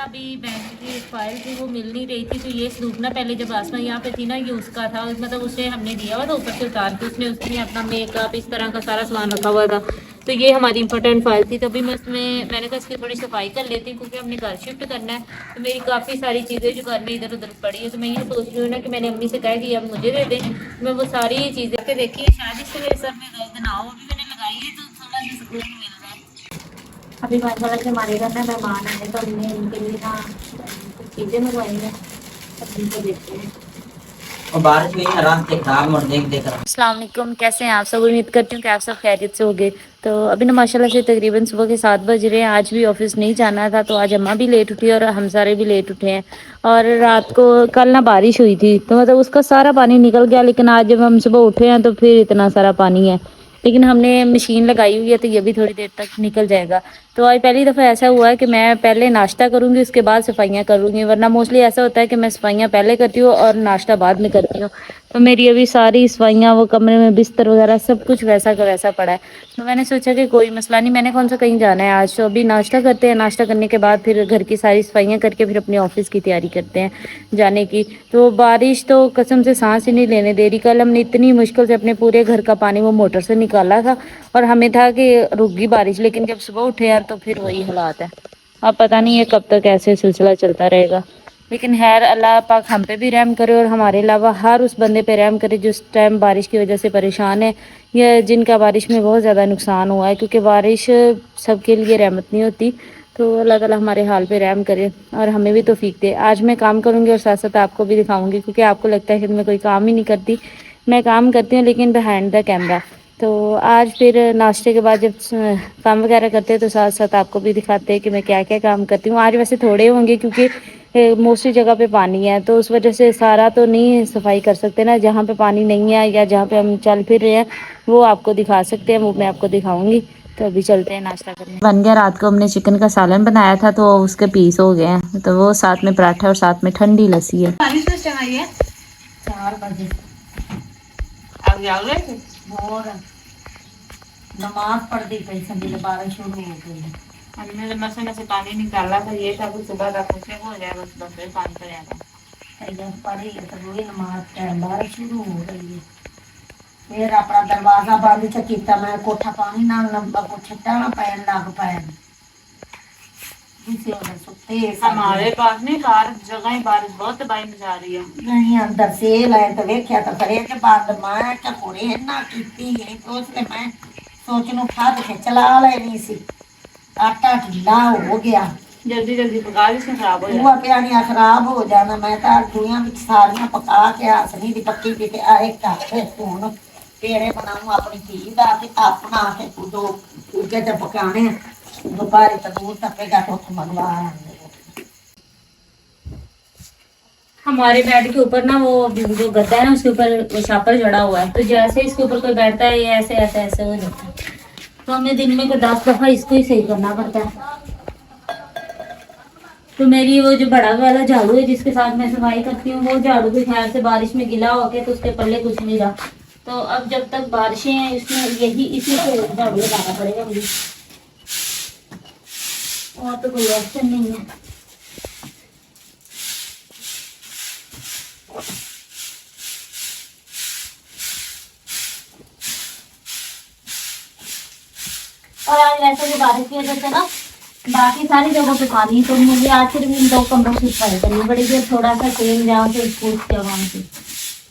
अभी बैंक की एक फाइल थी वो मिल नहीं रही थी, तो ये स्लूप ना पहले जब आसमा यहाँ पे थी ना ये उसका था, मतलब उसे हमने दिया हुआ था ऊपर से उतार के, उसने उसमें अपना मेकअप इस तरह का सारा सामान रखा हुआ था। तो ये हमारी इंपॉर्टेंट फाइल थी, तो अभी मैं उसमें मैंने कहा इसकी थोड़ी सफाई कर लेती हूँ क्योंकि हमने घर शिफ्ट करना है। तो मेरी काफ़ी सारी चीज़ें जो घर में इधर उधर पड़ी है, तो मैं ये सोच रही हूँ ना कि मैंने अम्मी से कहा कि अब मुझे दे दें। मैं वो सारी चीज़ें के देखी शायद इससे मेरे सर में दर्द ना हो, अभी मैंने लगाई है तो थोड़ा सा सुकून मिल रहा है। अभी माशाल्लाह से हमारे घर में मेहमान आए तो हमने उनके लिए ना कुछ चीज़ें मंगवाई हैं, अब उनको देखते हैं। और बारिश हुई है, रास्ते खराब और देख देख रहा अस्सलाम वालेकुम, कैसे हैं आप सब? उम्मीद करती हूँ कि आप सब खैरियत से होंगे। तो अभी ना माशाल्लाह से तकरीबन सुबह के 7 बज रहे हैं। आज भी ऑफिस नहीं जाना था, तो आज अम्मा भी लेट उठी और हम सारे भी लेट उठे हैं। और रात को कल ना बारिश हुई थी, तो मतलब उसका सारा पानी निकल गया, लेकिन आज जब हम सुबह उठे हैं तो फिर इतना सारा पानी है। लेकिन हमने मशीन लगाई हुई है तो ये भी थोड़ी देर तक निकल जाएगा। तो आज पहली दफ़ा ऐसा हुआ है कि मैं पहले नाश्ता करूँगी उसके बाद सफाइयाँ करूँगी, वरना मोस्टली ऐसा होता है कि मैं सफाइयाँ पहले करती हूँ और नाश्ता बाद में करती हूँ। तो मेरी अभी सारी सफाइयाँ, वो कमरे में बिस्तर वगैरह सब कुछ वैसा का वैसा पड़ा है। तो मैंने सोचा कि कोई मसला नहीं, मैंने कौन सा कहीं जाना है आज, तो अभी नाश्ता करते हैं। नाश्ता करने के बाद फिर घर की सारी सफाइयाँ करके फिर अपने ऑफिस की तैयारी करते हैं जाने की। तो बारिश तो कसम से सांस ही नहीं लेने दे रही। कल हमने इतनी मुश्किल से अपने पूरे घर का पानी वो मोटर से निकाला था और हमें था कि रुक गई बारिश, लेकिन जब सुबह उठे यार तो फिर वही हालात है। अब पता नहीं ये कब तक ऐसे सिलसिला चलता रहेगा, लेकिन खैर अल्लाह पाक हम पे भी रहम करे और हमारे अलावा हर उस बंदे पे रहम करे जिस टाइम बारिश की वजह से परेशान है या जिनका बारिश में बहुत ज़्यादा नुकसान हुआ है, क्योंकि बारिश सबके लिए रहमत नहीं होती। तो अल्लाह ताला हमारे हाल पे रहम करे और हमें भी तौफीक दे। आज मैं काम करूँगी और साथ साथ आपको भी दिखाऊंगी, क्योंकि आपको लगता है कि मैं कोई काम ही नहीं करती। मैं काम करती हूँ लेकिन बिहाइंड द कैमरा। तो आज फिर नाश्ते के बाद जब काम वगैरह करते हैं तो साथ साथ आपको भी दिखाते हैं कि मैं क्या क्या काम करती हूँ। आज वैसे थोड़े होंगे क्योंकि मोस्टली जगह पे पानी है, तो उस वजह से सारा तो नहीं सफाई कर सकते ना। जहाँ पे पानी नहीं है या जहाँ पे हम चल फिर रहे हैं वो आपको दिखा सकते हैं, वो मैं आपको दिखाऊंगी। तो अभी चलते हैं नाश्ता करने। बन गया, रात को हमने चिकन का सालन बनाया था तो उसके पीस हो गए हैं, तो वो साथ में पराठा और साथ में ठंडी लस्सी है। बारिश किस टाइम आई है? 4 बजे। अब जाओगे और नमाज पढ़ दी गई, संजी बारिश शुरू हो गई है। हमने मसे में से पानी निकाला था, ये था कि सुबह तक उसे हो जाए, बस बस फिर पानी पर जाएगा। पढ़ी तो वही नमाज टाइम बारिश शुरू हो गई है। फिर अपना दरवाजा बंद च किया, मैं कोठा पानी ना लंबा को छट्टा ना पैन लग पैन हमारे पास नहीं, बाहर जगह ही बारिश बहुत तबाही मचा रही है। नहीं अंदर सेल है तो वेख्या तो करे के बाद मैं चकोरे ना कीती है, तो उसने मैं सोचनू खाद के चला लेनी सी। आटा ढीला हो गया, जल्दी जल्दी पका ली, खराब हो जाए प्यानिया खराब हो जाना। मैं तो दुनिया में सारियां पका के हसनी दी पक्की पी के आए हूं पेड़े बनाऊं अपनी धी का अपना के दो पूजे च पकाने दोपहर तो दूर तपेगा तो मंगवा आएंगे। हमारे बेड के ऊपर ना वो जो गद्दा है ना उसके ऊपर वो शापर चढ़ा हुआ है, तो जैसे इसके ऊपर कोई बैठता है ये ऐसे ऐसे ऐसे हो जाता है। तो हमें दिन में को 10 दफा इसको ही सही करना पड़ता है। तो मेरी वो जो बड़ा वाला झाड़ू है जिसके साथ मैं सफाई करती हूँ, वो झाड़ू भी खैर से बारिश में गिला हो गया तो उसके पल्ले कुछ नहीं रहा। तो अब जब तक बारिशें हैं इसमें यही इसी से झाड़ू लगाना पड़ेगा मुझे, और तो कोई ऑप्शन नहीं है। और आज वैसे भी बारिश की वजह से ना बाकी सारी जगहों पे पानी, तो मुझे आज सिर्फ इन 2 कमरों की सफाई करनी पड़ेगी। थोड़ा सा तेल जहाँ से स्कूल से वहाँ से,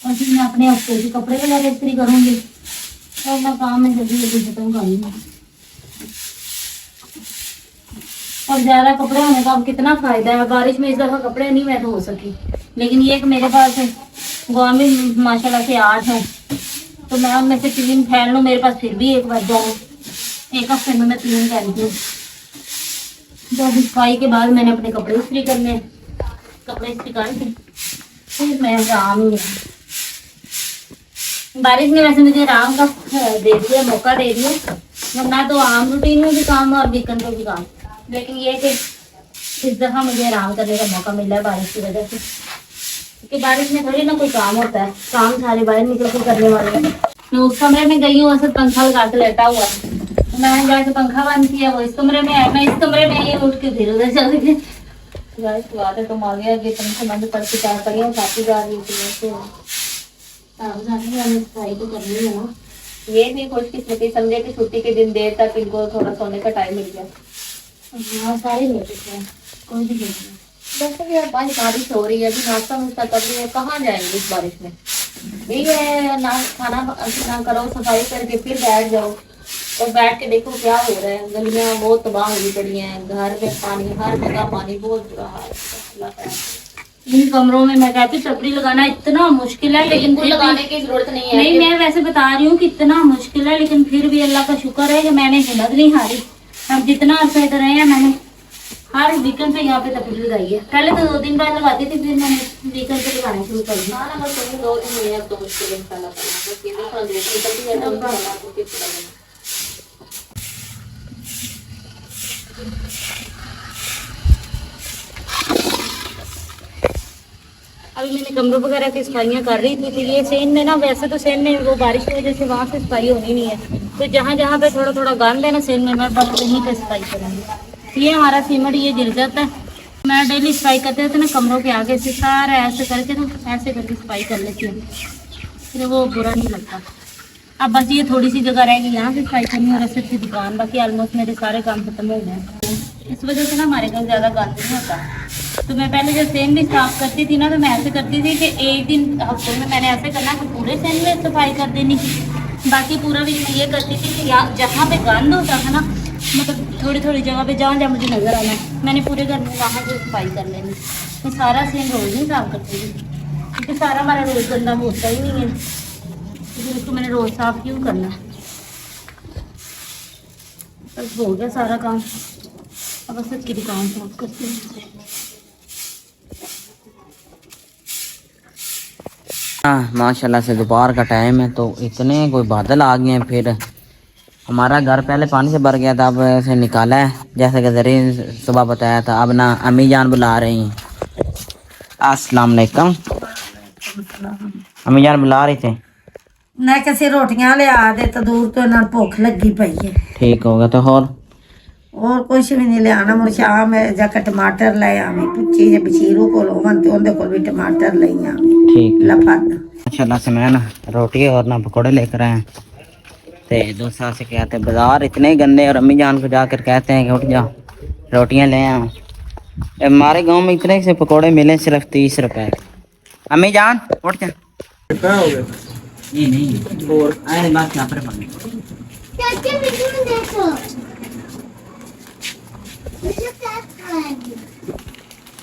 और फिर मैं अपने हफ्ते के कपड़े वगैरह इस्त्री करूँगी और मैं काम में जल्दी जल्दी खत्म करूँगी। और ज़्यादा कपड़े होने का अब कितना फ़ायदा है, बारिश में इस दफ़ा कपड़े नहीं मैं धो सकी, लेकिन ये कि मेरे पास गवर्नमेंट माशाल्लाह से 8 है, तो मैं उनमें से 3 फैल लूँ, मेरे पास फिर भी एक बच जाए। एक हफ्ते में मैं 3 पहनती हूँ। तो अभी सफाई के बाद मैंने अपने कपड़े इस्त्री करने, कपड़े इस्त्री करके फिर मैं आराम ही है। बारिश ने वैसे मुझे आराम का दे दिया, मौका दे दिया, वरना तो आम रूटीन में भी काम और वीकेंड पे भी काम। लेकिन ये कि इस दफ़ा मुझे आराम करने का मौका मिला है बारिश की वजह से, क्योंकि बारिश में थोड़ी ना कोई काम होता है, काम सारे बाहर निकल के करने वाले हैं। मैं उस कमरे में गई हूँ, ऐसे पंखा लगा के लेटा हुआ है, मैंने जाके पंखा बंद किया, वो इस कमरे में है, मैं इस कमरे में ही उठ के फिर उधर चल गई। गाइस बात है तुम आ गया कि तुमसे बंद करके चार करिए काफी जा रही थी तो अब जाने वाले सफाई तो करनी है ना। ये भी खुशकिस्मती समझे कि छुट्टी के दिन देर तक इनको थोड़ा सोने का टाइम मिल गया। हाँ सारे लेटे थे, कोई भी नहीं है। वैसे भी अब आज बारिश हो रही है, अभी नाश्ता वास्ता कर रही है, कहाँ जाएंगे इस बारिश में। यही है ना, खाना ना करो सफाई करके फिर बैठ जाओ और बैठ के देखो क्या हो रहा है। गलियां बहुत तबाह हुई पड़ी हैं, घर में पानी, हर जगह पानी, बहुत बुरा हाल है। इन कमरों में मैं कहती छतरी लगाना इतना मुश्किल है, लेकिन फिर लगाने की जरूरत नहीं है। नहीं मैं वैसे बता रही हूँ कि इतना मुश्किल है, लेकिन फिर भी अल्लाह का शुक्र है कि मैंने हिम्मत नहीं हारी। हम जितना अर्सा इधर रहे हैं, मैंने हर वीकेंड पे यहाँ पे तपड़ी लगाई है। पहले तो 2 दिन बाद लगाती थी, फिर मैंने वीकेंड पे लगाना शुरू कर दिया। हाँ, बस 2 दिन हुए हैं, अब तो मुश्किल है इंशाल्लाह करना। बस ये भी थोड़ा धूप निकलती है तो इंशाल्लाह आपको फिर लगाना। अभी मैंने कमरों वगैरह की सफाइयाँ कर रही थी, तो ये सेन में ना, वैसे तो सेन में वो बारिश की वजह से वहाँ से सफाई होनी नहीं है, तो जहाँ जहाँ पे थोड़ा थोड़ा गंद है ना सेन में, मैं बस वहीं पे सफाई करूँगी। ये हमारा सीमेंट ये गिर जाता है, मैं डेली सफाई करते थे ना कमरों के आगे से, सारा ऐसे करके तो ऐसे करके सफाई कर लेती हूँ, फिर वो बुरा नहीं लगता। अब बस ये थोड़ी सी जगह रहेगी यहाँ से सफाई करनी और असर की दुकान, बाकी ऑलमोस्ट मेरे सारे काम खत्म हो गए। इस वजह से ना हमारे घर ज़्यादा गंद नहीं होता। तो मैं पहले जब सेन भी साफ करती थी ना, तो मैं ऐसे करती थी कि एक दिन हफ्ते में मैंने ऐसे करना कि पूरे सेन में सफाई कर देनी थी, बाकी पूरा वीक मैं ये करती थी कि यहाँ जहाँ पे गंद होता था ना, मतलब थोड़ी थोड़ी जगह पे जहाँ जहाँ मुझे नजर आना, मैंने पूरे घर में वहाँ से सफाई कर लेनी। मैं सारा सेन रोज नहीं साफ करती थी, क्योंकि सारा हमारा रोज गंदा होता ही नहीं है, फिर उसको मैंने रोज साफ क्यों करना। बस हो गया सारा काम, अब बस की दुकान साफ करती हूँ। हाँ माशाल्लाह से दोपहर का टाइम है तो इतने कोई बादल आ गए हैं। फिर हमारा घर पहले पानी से भर गया था, अब ऐसे निकाला है जैसे कि जरीन सुबह बताया था। अब ना अम्मी जान बुला रही हैं। अस्सलाम वालेकुम। अम्मी जान बुला रही थे, मैं कैसे रोटियां ले आ दे तो दूर तो ना भुख लगी पई है ठीक होगा तो और कुछ भी नहीं ले आना। मुझे शाम जाकर टमाटर ले आवी, पुछी जे बशीरू को होवन तो उनके को भी टमाटर ले आवी। ठीक है। लफाद माशाल्लाह से मैं ना रोटी और ना पकौड़े लेकर आए हैं। तो दूसरा से कहते हैं बाजार इतने गंदे, और अम्मी जान को जाकर कहते हैं कि उठ जा रोटियां ले आओ। हमारे गांव में इतने से पकौड़े मिले सिर्फ 30 रुपए। अम्मी जान उठ जा। कितना हो गया? नहीं नहीं और आए बात क्या पर पड़ने।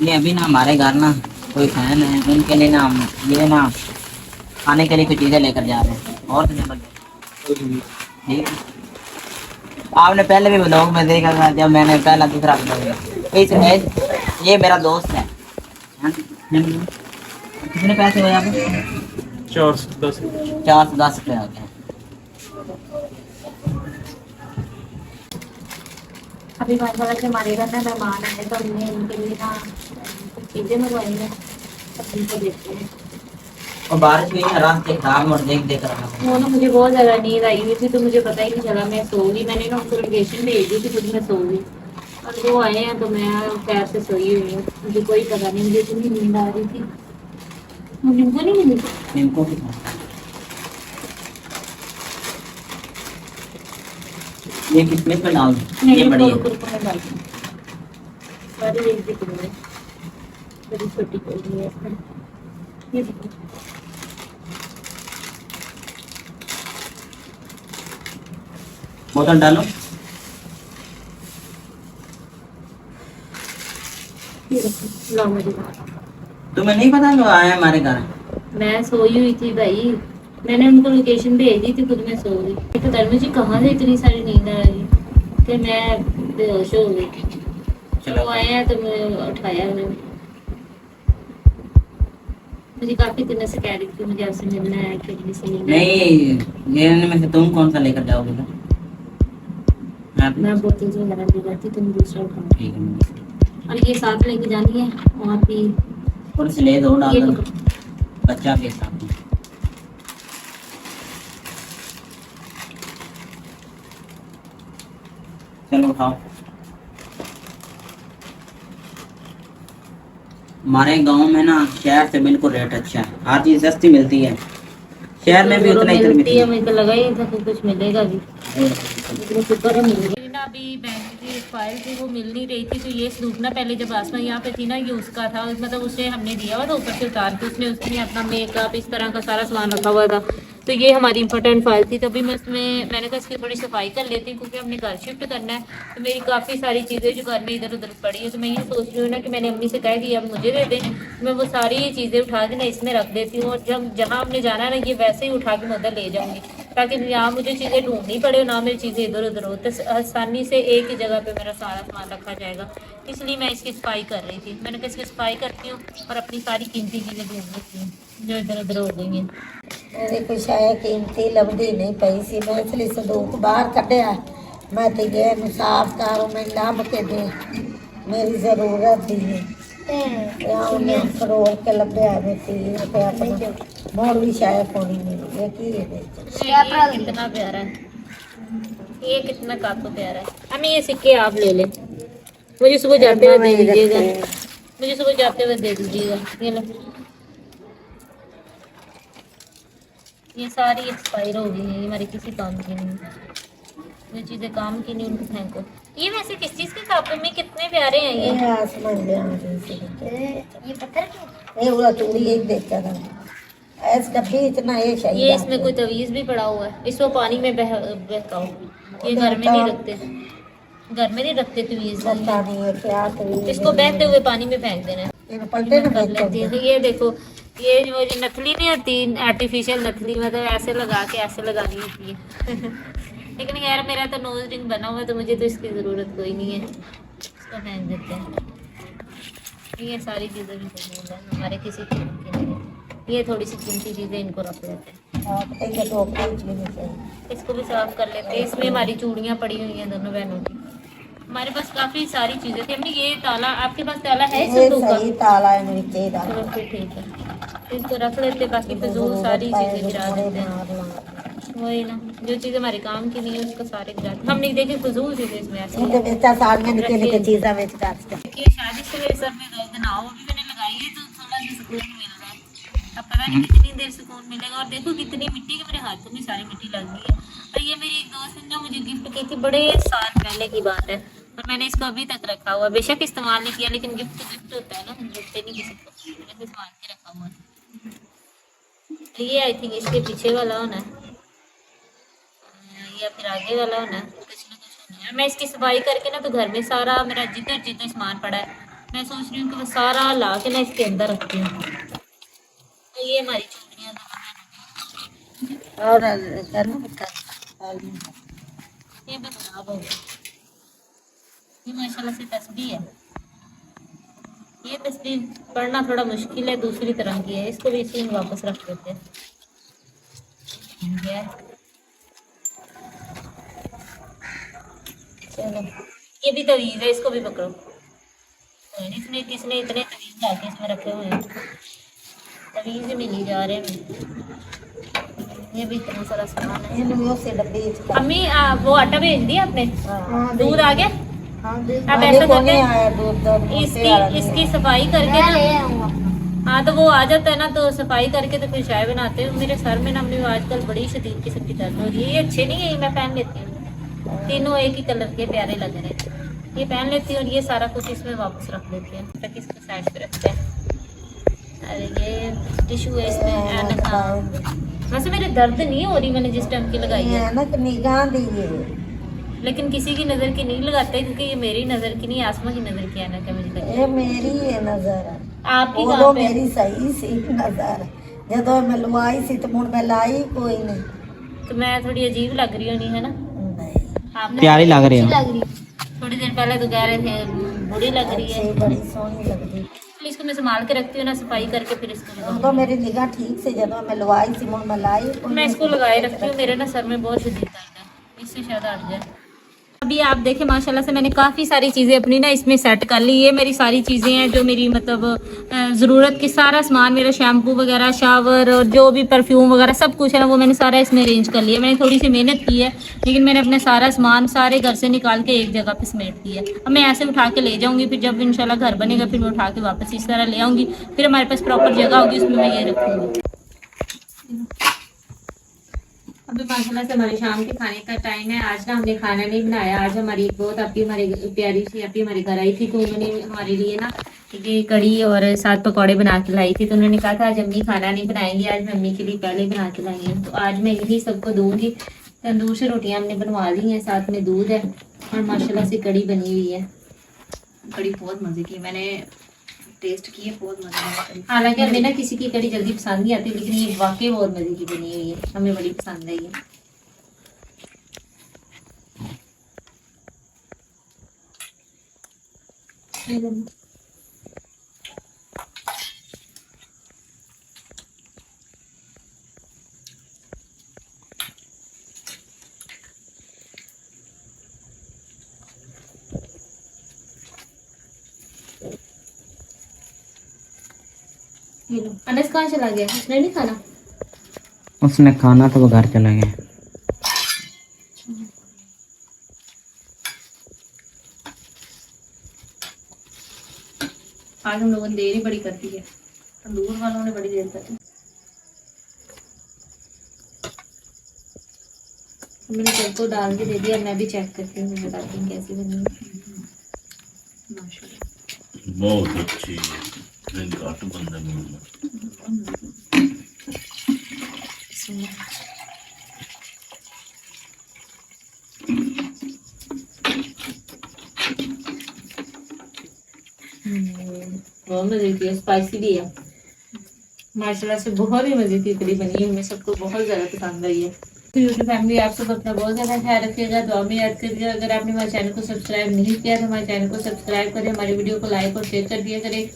ये अभी ना हमारे घर ना कोई फैन है, उनके लिए ना हम ये ना खाने के लिए कुछ चीज़ें लेकर जा रहे हैं। और ठीक है। आपने पहले भी ब्लॉग में देखा था जब मैंने पहला दूसरा ब्लॉग, ये मेरा दोस्त है। कितने पैसे हुए आपके? 410। 410 रुपये हो गए। अभी माशाल्लाह से हमारे घर में मेहमान आए तो हमने उनके लिए ना चीज़ें मंगवाई हैं, अब उनको देखते हैं। और बारिश हुई है रात से खराब और देख देख रहा हूँ। वो ना मुझे बहुत ज़्यादा नींद आई हुई थी, तो मुझे पता ही नहीं चला, मैं सो गई। मैंने ना उनको लोकेशन भेज दी थी, खुद मैं सो गई और वो आए हैं तो मैं पैर से सोई हुई हूँ। मुझे कोई पता नहीं, मुझे इतनी नींद आ रही थी। मुझे को नहीं मिली इनको भी था। ये किसमें पे डाल दो? ये बड़ी है। में डाल दूँ सारी एक दिख रही है, बड़ी छोटी कोई है। ये देखो बोतल डालो। ये देखो, लाओ मुझे। तुम्हें नहीं पता जो आया हमारे घर? मैं सोई हुई थी भाई, मैंने उनको लोकेशन भेज दी थी, खुद मैं सो गई। पता नहीं मुझे कहाँ से इतनी सारी नींद आ रही कि मैं बेहोश हो गई। चलो आए हैं तो मैं उठाया उन्हें। मुझे काफी दिनों से कह रही थी मुझे आपसे मिलना है, खेलने से नींद आ रही है। नहीं ये में से तुम कौन सा लेकर जाओगे? मैं बोतल से वगैरह ले जाती, तुम दूसरा उठाओ। ठीक है। और ये साथ लेके जानी है वहाँ पे। और से ले दो डाल ये दो पकड़ो। बच्चा के साथ में। चलो उठाओ। हमारे गांव में ना शहर से बिल्कुल रेट अच्छा है, हर चीज सस्ती मिलती है। शहर में भी उतना ही मिलती है। मुझे तो लगा ही था कि कुछ मिलेगा भी, लेकिन शुक्र है मिल गया ना। अभी बैंक की फाइल थी वो मिल नहीं रही थी, तो ये स्लूप ना पहले जब आसमा यहाँ पे थी ना, ये उसका था, मतलब उसे हमने दिया हुआ था ऊपर से उतार के, उसने उसमें अपना मेकअप इस तरह का सारा सामान रखा हुआ था। तो ये हमारी इंपॉर्टेंट फाइल थी, तभी मैं इसमें मैंने कहा इसकी थोड़ी सफाई कर लेती हूँ, क्योंकि हमने घर शिफ्ट करना है। तो मेरी काफ़ी सारी चीज़ें जो घर में इधर उधर पड़ी है, तो मैं ये सोच रही हूँ ना कि मैंने अम्मी से कहा कि अब मुझे दे दें, मैं वो सारी चीज़ें उठा के ना इसमें रख देती हूँ, और जब जहाँ हमने जाना है ना ये वैसे ही उठा के मैं उधर ले जाऊँगी, ताकि यहाँ मुझे चीज़ें ढूंढनी पड़े और ना मेरी चीज़ें इधर उधर हो, तो आसानी से एक ही जगह पे मेरा सारा सामान रखा जाएगा। इसलिए मैं इसकी सफाई कर रही थी। मैंने कहा इसकी सफाई करती हूँ और अपनी सारी कीमती चीज़ें ढूंढ लेती हूँ जो इधर उधर हो गई हैं। मेरी कुछ है कीमती लभदी नहीं पई सी, मैं इसलिए संदूक बाहर कढ़िया, मैं तो ये नु साफ कर मैं लभ के दे, मेरी जरूरत दी है उन्हें फरोल के लभ्या बेटी पे अपना मोर भी शायद होनी नहीं ये की है। ये कितना प्यारा है, ये कितना काको प्यारा है। हमें ये सिक्के आप ले लें, मुझे सुबह जाते हुए दे दीजिएगा, मुझे सुबह जाते हुए दे दीजिएगा। ये लो, ये सारी एक्सपायर हो गई हैं, ये हमारे किसी काम की नहीं, जो चीज़ें काम की नहीं उनको फेंको। ये वैसे किस चीज़ के कप में कितने प्यारे हैं ये आसमान ये पत्थर के ये पूरा चूड़ी एक देखता था ऐसे डब्बी इतना ये शायद ये इसमें कोई तवीज़ भी पड़ा हुआ है, इसको पानी में बहकाओ। ये घर में नहीं रखते, घर में नहीं रखते तवीज़, पता नहीं है क्या तो इसको बहते हुए पानी में फेंक देना है। ये पलटे ना कर लेती है। ये देखो, ये जो नथली नहीं होती आर्टिफिशियल नथली, मतलब ऐसे लगा के ऐसे लगानी होती है लेकिन यार मेरा तो नोज रिंग बना हुआ है, तो मुझे तो इसकी ज़रूरत कोई नहीं है, इसको फेंक देते हैं। ये सारी चीज़ें भी फजूल है, हमारे किसी काम की नहीं है। ये थोड़ी सी कीमती चीज़ें इनको रख लेते हैं, इसको भी साफ कर लेते हैं। इसमें हमारी चूड़ियाँ पड़ी हुई हैं दोनों बहनों की, हमारे पास काफ़ी सारी चीज़ें थी। हमने ये ताला, आपके पास ताला है इस संदूक का? सही ताला है मेरी के डाल चलो फिर ठीक है, इसको रख लेते, बाकी फजूल सारी चीज़ें गिरा देते हैं। वही ना, जो चीज़ हमारे काम की नहीं है उसको सारे गिरा देते। हमने देखे फजूल चीज़ें इसमें ऐसी मुझे बेचा साल में निके निके चीज़ा बेच डालते देखिए, शादी से मेरे सर में दर्द ना हो, अभी मैंने लगाई है तो थोड़ा सा सुकून मिल रहा है। अब पता नहीं कितनी देर सुकून मिलेगा। और देखो कितनी मिट्टी, के मेरे हाथों में सारी मिट्टी लग गई है। और ये मेरी एक दोस्त ने मुझे गिफ्ट की थी, बड़े साल पहले की बात है, और मैंने इसको अभी तक रखा हुआ। बेशक इस्तेमाल नहीं किया, लेकिन गिफ्ट तो गिफ्ट होता है ना, हम देते नहीं किसी को, मैंने संभाल के रखा हुआ है। ये आई थिंक इसके पीछे वाला होना है या फिर आगे वाला होना है, कुछ ना कुछ होना है। मैं इसकी सफाई करके ना, तो घर में सारा मेरा जितना जितना सामान पड़ा है, मैं सोच रही हूँ कि मैं सारा ला के ना इसके अंदर रखती हूँ। तो ये हमारी चूड़ियाँ और करना ये भी खराब हो गया। ये माशाल्लाह से तस्बीह है, ये तस्बीह पढ़ना थोड़ा मुश्किल है, दूसरी तरह की है, इसको भी इसी में वापस रख देते हैं। चलो, ये भी तवीज़ है, इसको भी पकड़ो। इसने किसने इतने तवीज़ लाके इसमें रखे हुए हैं, तवीज़ मिली जा रहे हैं। ये भी इतना सारा सामान है। अम्मी वो आटा भेज दिया आपने? दूध आ गया? अब ऐसा करते हैं, इसकी सफाई करके ना, हाँ तो वो आ जाता है ना, तो सफाई करके तो फिर चाय बनाते हैं। मेरे सर में ना अम्मी आजकल बड़ी शदीद किस्म की दर्द हो रही है। ये अच्छे नहीं है, मैं पहन लेती हूँ, तीनों एक ही कलर के प्यारे लग रहे हैं, ये पहन लेती हूँ। और ये सारा कुछ इसमें वापस रख लेते हैं, तक इसको साइड पे रखते हैं। अरे ये टिशू है इसमें, ऐनक। वैसे मेरे दर्द नहीं हो रही, मैंने जिस टाइम की लगाई है, ऐनक निगाह दी है, लेकिन किसी की नज़र की नहीं लगाते, क्योंकि ये मेरी नज़र की नहीं, आसमा की नज़र की ऐनक है मुझे लगी। ये मेरी है नजर, आपकी वो कहाँ पे? मेरी सही सी नजर, जब मैं लवाई सी तो मुड़ मैं लाई कोई नहीं, तो मैं थोड़ी अजीब लग रही हूँ, नहीं है ना? आपने प्यारी लग रही हो। थोड़ी देर पहले तो कह रहे थे बुरी लग रही है। बड़ी सोहनी लगती। इसको मैं संभाल के रखती हूँ ना, सफाई करके फिर इसको लगाऊंगी। तो मेरी निगाह ठीक से जब मैं लवाई सी मुड़ मैं लाई मैं इसको लगाए रखती हूँ, मेरे ना सर में बहुत शदीद दर्द है, इससे शायद हट जाए। अभी आप देखें माशाल्लाह से मैंने काफ़ी सारी चीज़ें अपनी ना इसमें सेट कर ली। ये मेरी सारी चीज़ें हैं जो मेरी मतलब ज़रूरत की, सारा सामान मेरा शैम्पू वगैरह, शावर और जो भी परफ्यूम वगैरह सब कुछ है ना वो मैंने सारा इसमें अरेंज कर लिया। मैंने थोड़ी सी मेहनत की है लेकिन मैंने अपना सारा सामान सारे घर से निकाल के एक जगह पे समेट दिया। अब मैं ऐसे उठा के ले जाऊँगी, फिर जब इंशाल्लाह घर बनेगा फिर मैं उठा के वापस इस तरह ले आऊँगी। फिर हमारे पास प्रॉपर जगह होगी उसमें मैं ये रखूँगी। अभी माशाल्लाह से हमारे शाम के खाने का टाइम है। आज ना हमने खाना नहीं बनाया। आज हमारी बहुत आपकी हमारी प्यारी सी आपकी हमारे घर आई थी तो उन्होंने हमारे लिए ना ये कड़ी और साथ पकौड़े बना के लाई थी। तो उन्होंने कहा था आज अम्मी खाना नहीं बनाएंगी, आज मम्मी के लिए पहले बना के लाई हैं। तो आज मैं यही सबको दूंगी। तंदूर से रोटियां हमने बनवा ली हैं, साथ में दूध है और माशाल्लाह से कड़ी बनी हुई है। कड़ी बहुत मज़े की, मैंने टेस्ट की है, बहुत मज़े। हालांकि हमें ना किसी की कड़ी जल्दी पसंद नहीं आती लेकिन ये वाकई बहुत मज़े की बनी हुई है, हमें बड़ी पसंद आई है। ये लो। अनस कहाँ चला गया? उसने नहीं खाना? उसने खाना तो वो घर चला गया। आज हम लोगों ने देर ही बड़ी कर दी है, तंदूर वालों ने बड़ी देर कर दी। मैंने सबको डाल के दे दिया, मैं भी चेक करती हूँ, मुझे बताती हूँ कैसी बनी है। माशाल्लाह बहुत अच्छी है, घाट बंदा में बहुत मजे की है, स्पाइसी भी है माशाल्लाह से, बहुत ही मजे की कड़ी बनी है, हमें सबको बहुत ज्यादा पसंद आई है। तो यूट्यूब फैमिली आप सब अपना बहुत ज्यादा ख्याल रखिएगा, दुआ में याद करिएगा। अगर आपने हमारे चैनल को सब्सक्राइब नहीं किया तो हमारे चैनल को सब्सक्राइब करें, हमारी वीडियो को लाइक और शेयर कर दिया करें।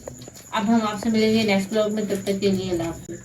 अब हम आपसे मिलेंगे नेक्स्ट ब्लॉग में, तब तक के लिए अल्लाह हाफिज़।